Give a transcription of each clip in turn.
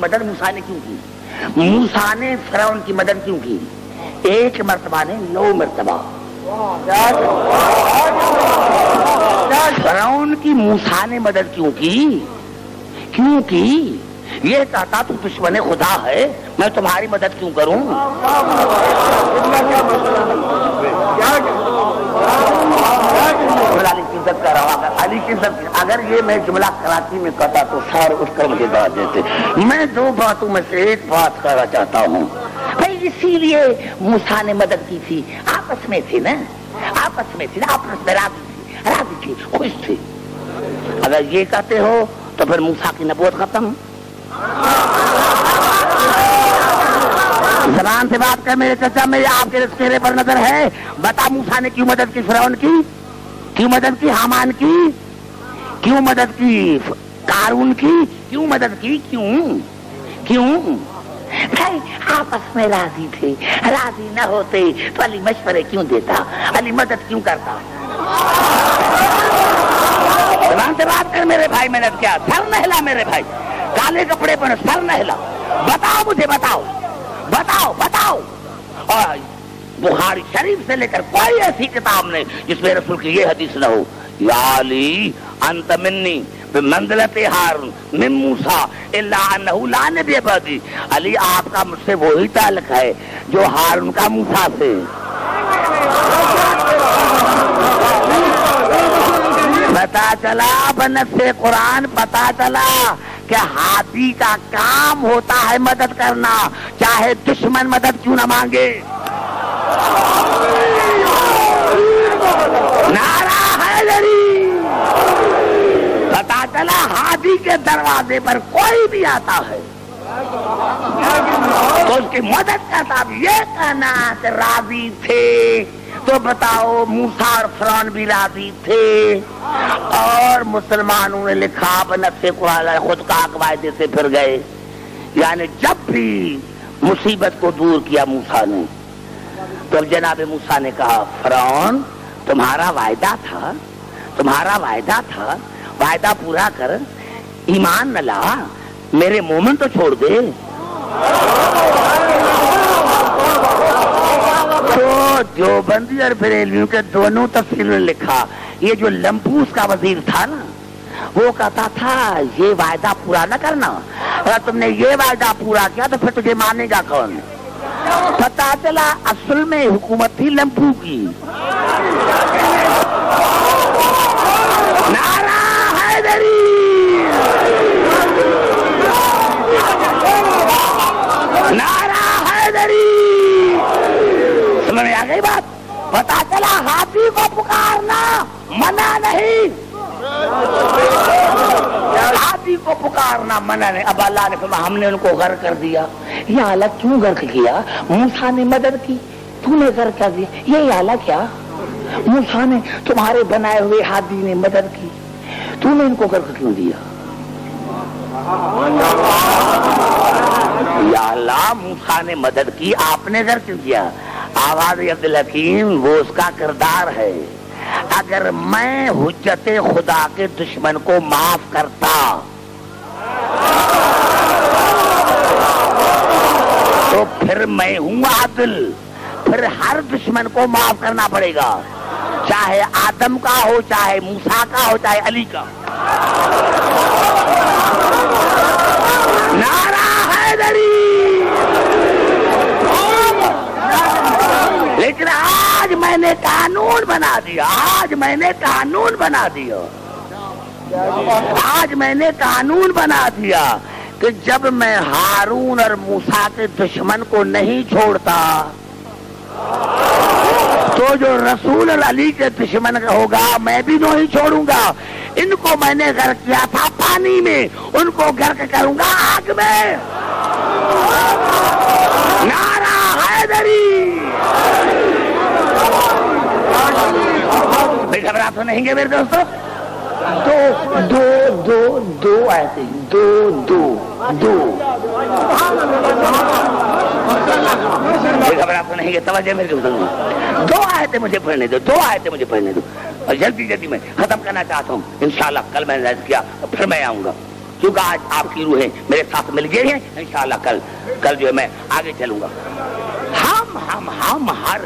مدد موسیٰ نے کیوں کی؟ موسیٰ نے فرعون کی مدد کیوں کی؟ ایک مرتبہ نے 9 مرتبہ فرعون کی موسیٰ نے مدد کیوں کی؟ کیوں کی؟ یہ کہتا تو دشمن خدا ہے، میں تمہاری مدد کیوں کروں؟ علی کی عزت کر رہا ہوں، علی کی عزت۔ اگر یہ میں جملہ کراچی میں کہتا تو سارے اٹھ کر مجھے دعوت دیتے۔ میں 2 باتوں میں سے ایک بات کرنا چاہتا ہوں بھائی، اسی لیے موسیٰ نے مدد کی تھی، آپس میں تھے نا، آپس میں راضی تھی، خوش تھی۔ اگر یہ کہتے ہو تو پھر موسیٰ کی نبوت ختم۔ زبان سے بات کر میرے چچا، میرے آپ کے چہرے پر نظر ہے، بتا موسیٰ نے کیوں مدد کی فرعون کی؟ کیوں مدد کی حامان کی؟ کیوں مدد کی قارون کی؟ کیوں مدد کی؟ کیوں بھائی آپس میں راضی تھے، راضی نہ ہوتے تو علی مشورے کیوں دیتا؟ علی مدد کیوں کرتا؟ زبان سے بات کر میرے بھائی، محنت کیا؟ سر نہ ہلا میرے بھائی، کالے کپڑے پر سر نہ ہلا، بتاؤ مجھے، بتاؤ۔ اور بخاری شریف سے لے کر کوئی ایسی کتاب نہیں جس میں رسول کی یہ حدیث نہ ہو، یا علی انت منی بمنزلت ہارون من موسیٰ الا انہ لا نبی بعدی۔ علی آپ کا مجھ سے وہی تعلق ہے جو ہارون کا موسیٰ سے۔ پتا چلا بنت سے قرآن، پتا چلا کہ ہادی کا کام ہوتا ہے مدد کرنا، چاہے دشمن مدد کیوں نہ مانگے۔ نعرہ حیدری۔ پتا چلا ہادی کے دروازے پر کوئی بھی آتا ہے تو اس کی مدد کرتا۔ یہ کہنا کہ راضی تھے تو بتاؤ موسیٰ اور فرعون بھی راضی تھے، اور مسلمانوں نے لکھا بنفس قرآن خود کا قواعد سے پھر گئے۔ یعنی جب بھی مصیبت کو دور کیا موسیٰ نے، تو جناب موسیٰ نے کہا فرعون تمہارا وعدہ تھا، وعدہ پورا کر، ایمان نہ لا، میرے مومن تو چھوڑ دے۔ تو دیوبندی اور بریلویوں کے دونوں تفسیر نے لکھا، یہ جو لمبوس کا وزیر تھا نا، وہ کہتا تھا یہ وعدہ پورا نہ کرنا، اگر تم نے یہ وعدہ پورا کیا تو پھر تجھے مانے گا کون؟ پتا چلا اصل میں حکومت تھی لمبو کی۔ نعرہ حیدری، نعرہ حیدری۔ سمجھ میں آ گئی بات؟ پتا چلا ہاتھی کو پکارنا منع نہیں، ہاتھی کو پکارنا منع نہیں۔ اب اللہ نے فرمایا ہم نے ان کو غرق کر دیا۔ یہ اللہ کیوں غرق کیا؟ موسیٰ نے مدد کی، تو نے غرق کر دیا۔ یہ اللہ کیا؟ موسیٰ نے تمہارے بنائے ہوئے ہادی نے مدد کی، تو نے ان کو غرق کیوں دیا؟ یا اللہ موسیٰ نے مدد کی، آپ نے غرق کیوں کیا؟ آواز عبدالحکیم وہ اس کا کردار ہے۔ اگر میں حجت خدا کے دشمن کو معاف کرتا تو پھر میں ہوں عادل، پھر ہر دشمن کو معاف کرنا پڑے گا، چاہے آدم کا ہو، چاہے موسیٰ کا ہو، چاہے علی کا۔ نعرہ حیدری۔ لیکن آج میں نے قانون بنا دیا، آج میں نے قانون بنا دیا کہ جب میں ہارون اور موسیٰ کے دشمن کو نہیں چھوڑتا تو جو رسول اور علی کے دشمن ہوگا میں بھی نہیں چھوڑوں گا۔ ان کو میں نے غرق کیا تھا پانی میں، ان کو غرق کروں گا آگ میں۔ نعرہ حیدری۔ گھبرا تو نہیں گے میرے دوستو؟ دو آیتیں، گھبرا تو نہیں گے؟ توجہ میرے دوستو، 2 آیتیں مجھے پڑھنے دو، اور جلدی میں ختم کرنا چاہتا ہوں۔ انشاءاللہ کل میں نے کیا پھر میں آؤں گا۔ کیونکہ آج آپ کی روحیں میرے ساتھ مل گئی ہیں، انشاءاللہ کل جو ہے میں آگے چلوں گا۔ ہم ہر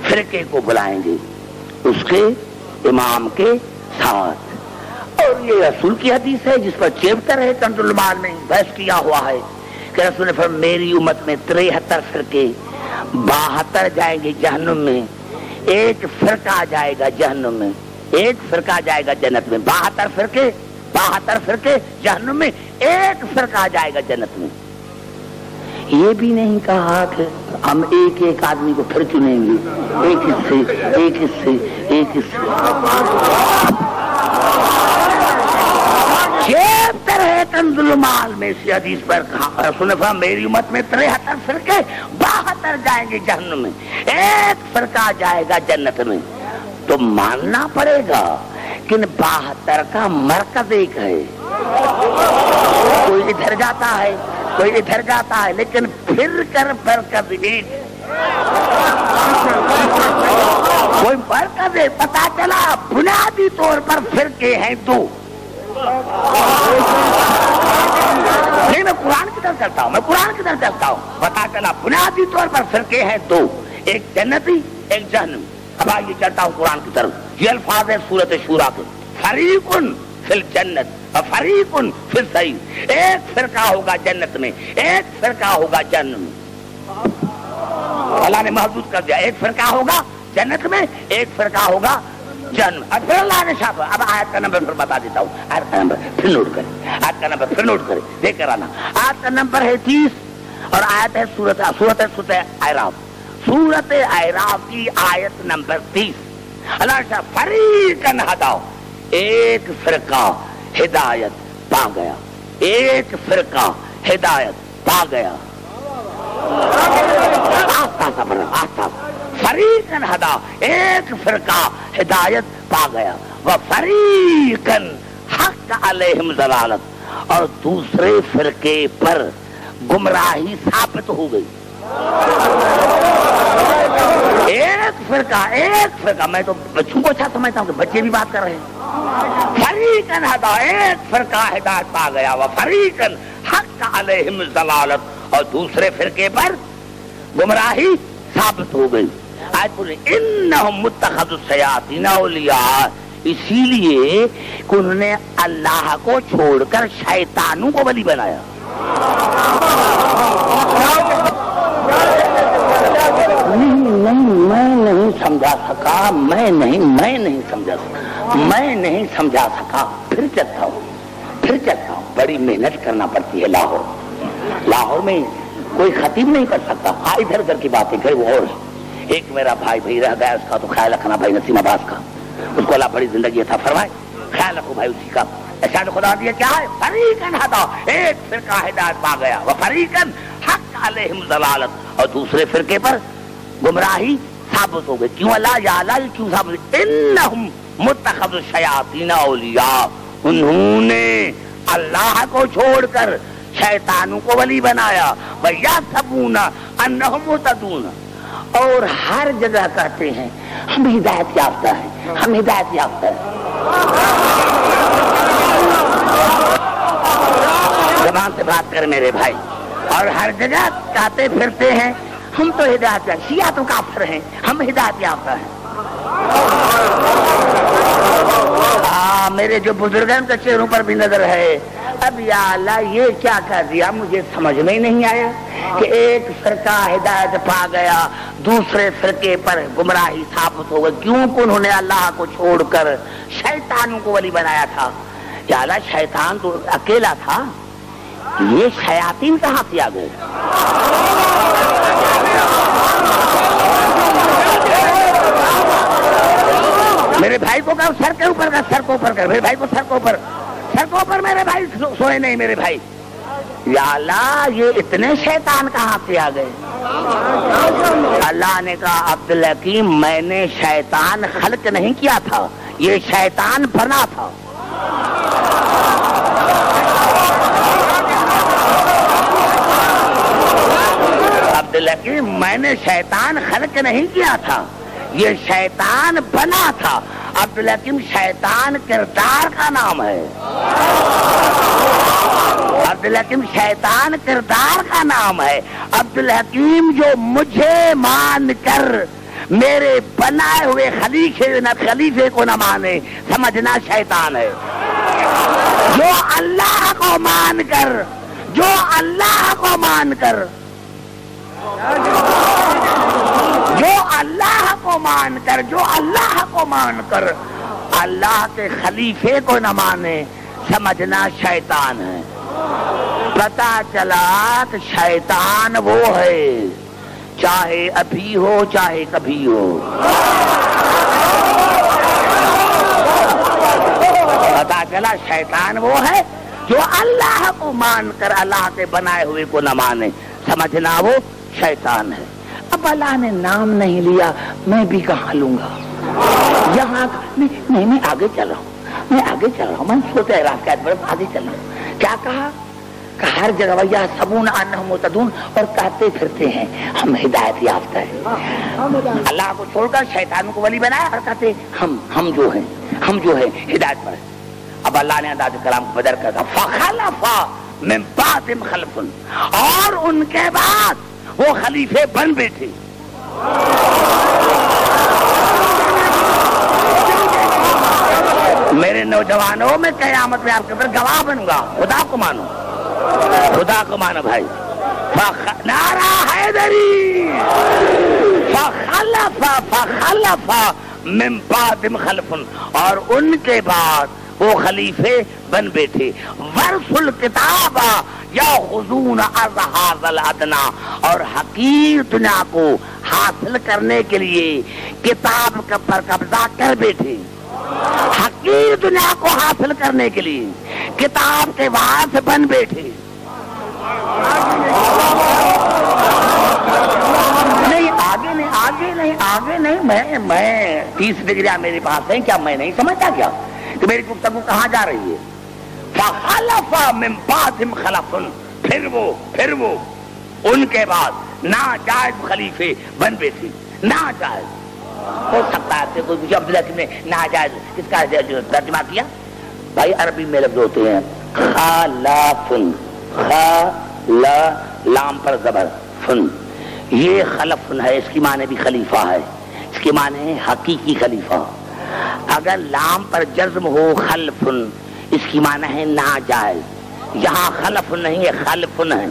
فرقے کو بلائیں گے اس کے امام کے ساتھ، اور یہ رسول کی حدیث ہے جس پر چیپٹر ہے کنز الایمان میں بحث کیا ہوا ہے کہ رسول نے فرمایا میری امت میں 73 فرقے، 72 جائیں گے جہنم میں، ایک فرقہ جائے گا جہنم میں، ایک فرقہ جائے گا جنت میں۔ 72 فرقے جہنم میں، ایک فرقہ جائے گا جنت میں۔ یہ بھی نہیں کہا کہ ہم ایک آدمی کو پھر چنیں گے، ایک حصے چیپٹر ہے کنز الایمان میں اس حدیث پر رسول نے فرمایا میری امت میں 73 فرقے، 72 جائیں گے جہنم میں، ایک فرقہ جائے گا جنت میں۔ تو ماننا پڑے گا کہ 72 کا مرکز ایک ہے، کوئی ادھر جاتا ہے کوئی ادھر جاتا ہے، لیکن پھر کر مرکز ایک، کوئی مرکز ہے۔ پتا چلا بنیادی طور پر فرقے ہیں 2۔ نہیں میں قرآن کی طرف چلتا ہوں، پتا چلا بنیادی طور پر فرقے ہیں 2، ایک جنتی ایک جہنمی۔ اب آئیے چلتا ہوں قرآن کی طرف، یہ الفاظ ہے سورۃ شورى کے، فریقن فی الجنت و فریقن فی السعیر، ایک فرقہ ہوگا جنت میں، ایک فرقہ ہوگا جہنم میں۔ اللہ نے محدود کر دیا، ایک فرقہ ہوگا جنت میں، ایک فرقہ ہوگا جہنم۔ اب پھر اللہ نے شاف، اب آیت کا نمبر پھر بتا دیتا ہوں، آیت کا نمبر پھر نوٹ کریں، دیکھ کر آنا۔ آیت کا نمبر ہے 30 اور آیت ہے سورۃ اعراف، سورۃ اعراف کی آیت نمبر 30۔ اللہ شاہ فریقن ہداؤ، ایک فرقہ ہدایت پا گیا، ایک فرقہ ہدایت پا گیا۔ فریقن ہدا، ایک فرقہ ہدایت پا گیا، وفریقن حق علیہم ضلالت، اور دوسرے فرقے پر گمراہی ثابت ہو گئی۔ ایک فرقہ، میں تو بچوں کو اچھا سمجھتا ہوں کہ بچے بھی بات کر رہے ہیں۔ فریقن ہدا، ایک فرقہ ہدایت پا گیا، وفریقن حق علیہم ضلالت، اور دوسرے فرقے پر گمراہی ثابت ہو گئی۔ آیت پوری انہم متخذوا الشیاطین اولیاء، اسی لیے کہ انہوں نے اللہ کو چھوڑ کر شیطانوں کو ولی بنایا۔ میں نہیں سمجھا سکا، میں نہیں سمجھا سکا، پھر چلتا ہوں۔ بڑی محنت کرنا پڑتی ہے لاہور میں کوئی خطیب نہیں کر سکتا، ادھر ادھر کی باتیں کرے وہ اور۔ ایک میرا بھائی رہ گیا، اس کا تو خیال رکھنا بھائی نسیم عباس کا، اس کو اللہ بڑی زندگی عطا فرمائے، خیال رکھو بھائی اسی کا۔ ارشاد خدا دیا کیا ہے، فریقن ہدا، ایک فرقہ ہدایت پا گیا، وفریقن حق علیہم ضلالت، اور دوسرے فرقے پر گمراہی ثابت ہو گئی۔ کیوں اللہ یا اللہ کیوں ثابت؟ انہم متخذوا الشیاطین اولیاء، انہوں نے اللہ کو چھوڑ کر شیطانوں کو ولی بنایا، وَيَحْسَبُونَ أَنَّهُمْ مُهْتَدُونَ، اور ہر جگہ کہتے ہیں ہم ہدایت یافتہ ہیں، ہم ہدایت یافتہ ہیں۔ زبان سے بات کر میرے بھائی، اور ہر جگہ کہتے پھرتے ہیں ہم تو ہدایت یافتہ، شیعہ تو کافر ہیں، ہم ہدایت یافتہ ہیں۔ میرے جو بزرگ ہیں ان کے چہروں پر بھی نظر ہے۔ اب یا اللہ یہ کیا کر دیا، مجھے سمجھ میں ہی نہیں آیا کہ ایک فرقہ ہدایت پا گیا، دوسرے فرقے پر گمراہی ثابت ہو گئی۔ کیوں کہ انہوں نے اللہ کو چھوڑ کر شیطانوں کو ولی بنایا تھا۔ یا اللہ شیطان تو اکیلا تھا، یہ شیاطین کہاں سے آ گئے؟ میرے بھائی کو کہو سر کے اوپر کر، سر کو اوپر کر، میرے بھائی کو سر کو اوپر، سر کو اوپر، میرے بھائی سوئے نہیں میرے بھائی۔ یا اللہ یہ اتنے شیطان کہاں سے آ گئے؟ اللہ نے کہا عبدالحکیم میں نے شیطان خلق نہیں کیا تھا، یہ شیطان بنا تھا۔ عبدالحکیم میں نے شیطان خلق نہیں کیا تھا، یہ شیطان بنا تھا۔ عبدالحکیم شیطان کردار کا نام ہے۔ عبدالحکیم شیطان کردار کا نام ہے. عبدالحکیم جو مجھے مان کر میرے بنائے ہوئے خلیفے کو نہ مانے سمجھنا شیطان ہے. جو اللہ کو مان کر جو اللہ کو مان کر جو اللہ کو مان کر جو اللہ کو مان کر اللہ کے خلیفے کو نہ مانے سمجھنا شیطان ہے. پتا چلا کہ شیطان وہ ہے چاہے ابھی ہو چاہے کبھی ہو. پتا چلا شیطان وہ ہے جو اللہ کو مان کر اللہ کے بنائے ہوئے کو نہ مانے سمجھنا وہ شیطان ہے. اب اللہ نے نام نہیں لیا میں بھی کہاں لوں گا. یہاں میں آگے چل رہا ہوں میں چھوٹے راستہ آگے چل رہا ہوں. کیا کہا کہ ہر جگہ ویا سبون انہم متدون اور کہتے پھرتے ہیں ہم ہدایت یافتہ ہیں. اللہ کو چھوڑ کر شیطان کو ولی بنایا اور کہتے ہم جو ہیں ہدایت پر ہیں. اب اللہ نے انداز کلام کو بدل کر کہا فخلف من بعدہم خلف اور ان کے بعد وہ خلیفے بن بیٹھے. میرے نوجوانوں میں قیامت میں آپ کے پر گواہ بنوں گا. خدا کو مانو بھائی. نعرہ حیدری فخلف من بعدہم خلف اور ان کے بعد وہ خلیفے بن بیٹھے. ورث الکتاب یاخذون عرض الادنی اور حقیر دنیا کو حاصل کرنے کے لیے کتاب پر قبضہ کر بیٹھے. حقیر دنیا کو حاصل کرنے کے لیے کتاب کے وارث بن بیٹھے. آگے نہیں میں 30 ڈگریاں میرے پاس ہیں. کیا میں نہیں سمجھتا کیا کہ میری گفتگو کہاں جا رہی ہے؟ فخلف من بعدہم خلف پھر وہ ان کے بعد ناجائز خلیفے بن بیٹھے. ناجائز ہو سکتا ہے کوئی مجھے عبدالحکیم نے ناجائز کس کا ترجمہ کیا؟ بھائی عربی میں لفظ ہوتے ہیں خلافن لام پر زبر فن. یہ خلفن ہے اس کی معنی بھی خلیفہ ہے. اس کی معنی ہے حقیقی خلیفہ. اگر لام پر جزم ہو خلفن اس کی معنی ہے ناجائز. یہاں خلف نہیں ہے خلفن ہے.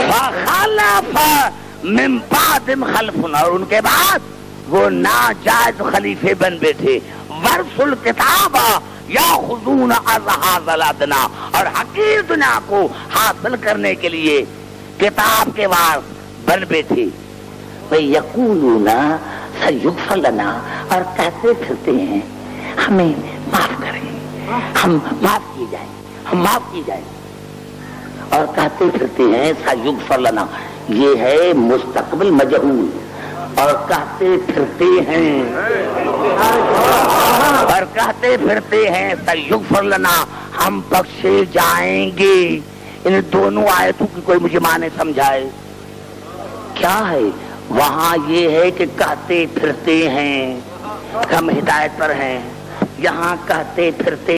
فخلف من بعدہم خلف اور ان کے بعد وہ ناجائز خلیفے بن بیٹھے. ورث الکتاب یاخذون عرض الادنی اور حقیر دنیا کو حاصل کرنے کے لیے کتاب کے وارث بن بیٹھے. یقولون سیغفر لنا اور کہتے پھرتے ہیں ہمیں معاف کریں ہم معاف کی جائیں اور کہتے پھرتے ہیں سیغفر لنا. یہ ہے مستقبل مجہول. اور کہتے پھرتے ہیں سیغفر لنا ہم بخشے جائیں گے. ان دونوں آیتوں کی کوئی مجھے معنی سمجھائے کیا ہے؟ وہاں یہ ہے کہ کہتے پھرتے ہیں ہم ہدایت پر ہیں. یہاں کہتے پھرتے